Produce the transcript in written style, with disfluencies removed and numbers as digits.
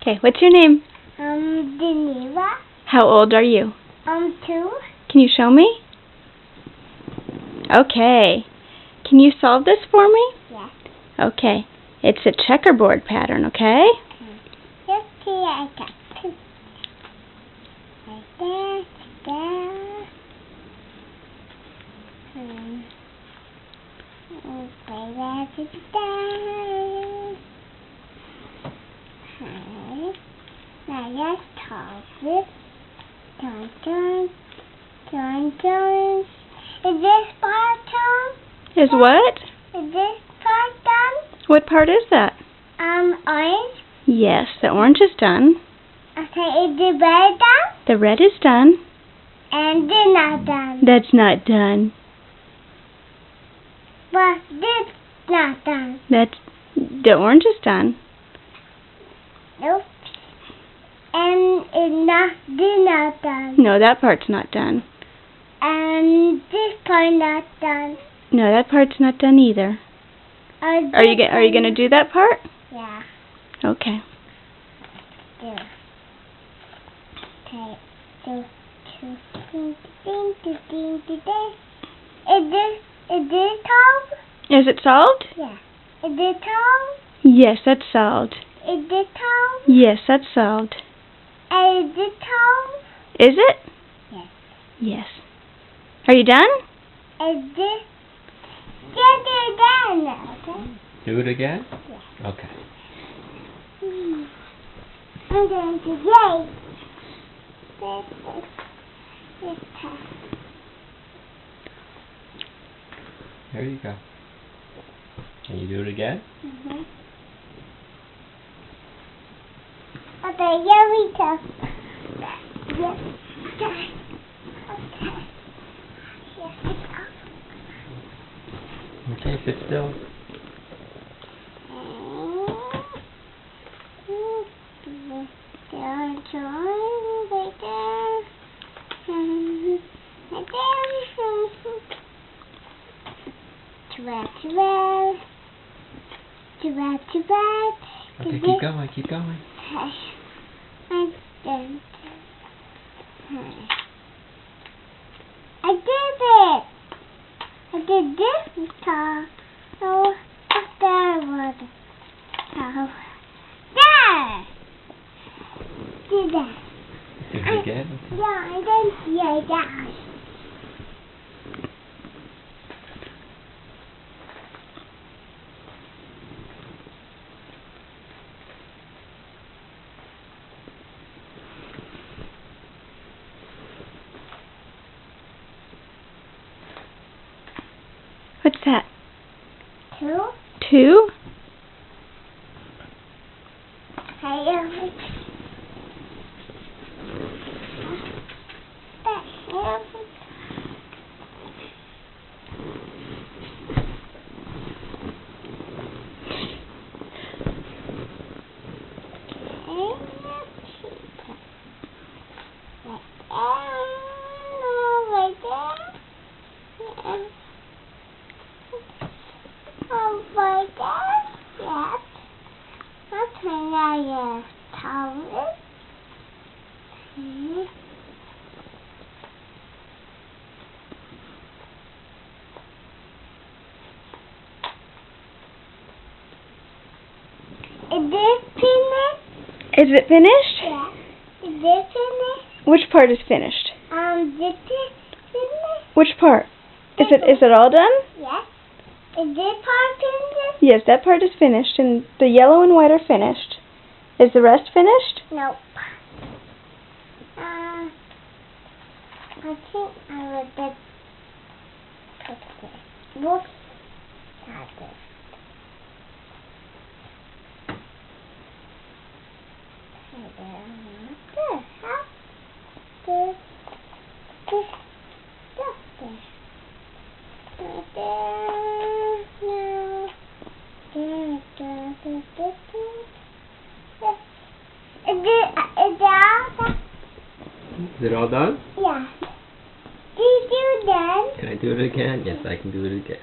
Okay, what's your name? Geneva. How old are you? 2. Can you show me? Okay. Can you solve this for me? Yes. Okay. It's a checkerboard pattern, okay? Just here I got 2. Right there, there. Okay, that's it there. Okay. Now let's talk it. Dun, dun, dun, dun. Is this part done? Is what? Is this part done? What part is that? Orange. Yes, the orange is done. Okay, is the red done? The red is done. And this not done. That's not done. But this not done. The orange is done. Nope. And this not done. No, that part's not done. And this part not done. No, that part's not done either. Are you gonna do that part? Yeah. Okay. Do. Okay. Do. Ding, ding, ding, ding, ding, ding. Is this solved? Is it solved? Yeah. Is this solved? Yes, that's solved. Is this solved? Yes, that's solved. Is this solved? Is it? Yes. Yes. Are you done? Is this? Yes, it's done. Okay. Do it again? Yeah. Okay. I'm going to yay. There you go. Can you do it again? Mm-hmm. Okay, here we go. Yes. Okay. Okay. Here we go. Okay, sit still. Okay, keep going, keep going. I did it! I did this top. So, there was top. There! Did that. Do it again? Yeah, I didn't see that. What's that? 2. 2? Oh my God! Yes. Okay, now your towel. Is this finished? Is it finished? Yeah. Is this finished? Which part is finished? This is finished? Which part? Is it all done? Yes. Is this part finished? Yes, that part is finished, and the yellow and white are finished. Is the rest finished? Nope. I think I will get this. Whoops. Got this. Is it all done? Yeah. Did you done? Can I do it again? Yes, I can do it again.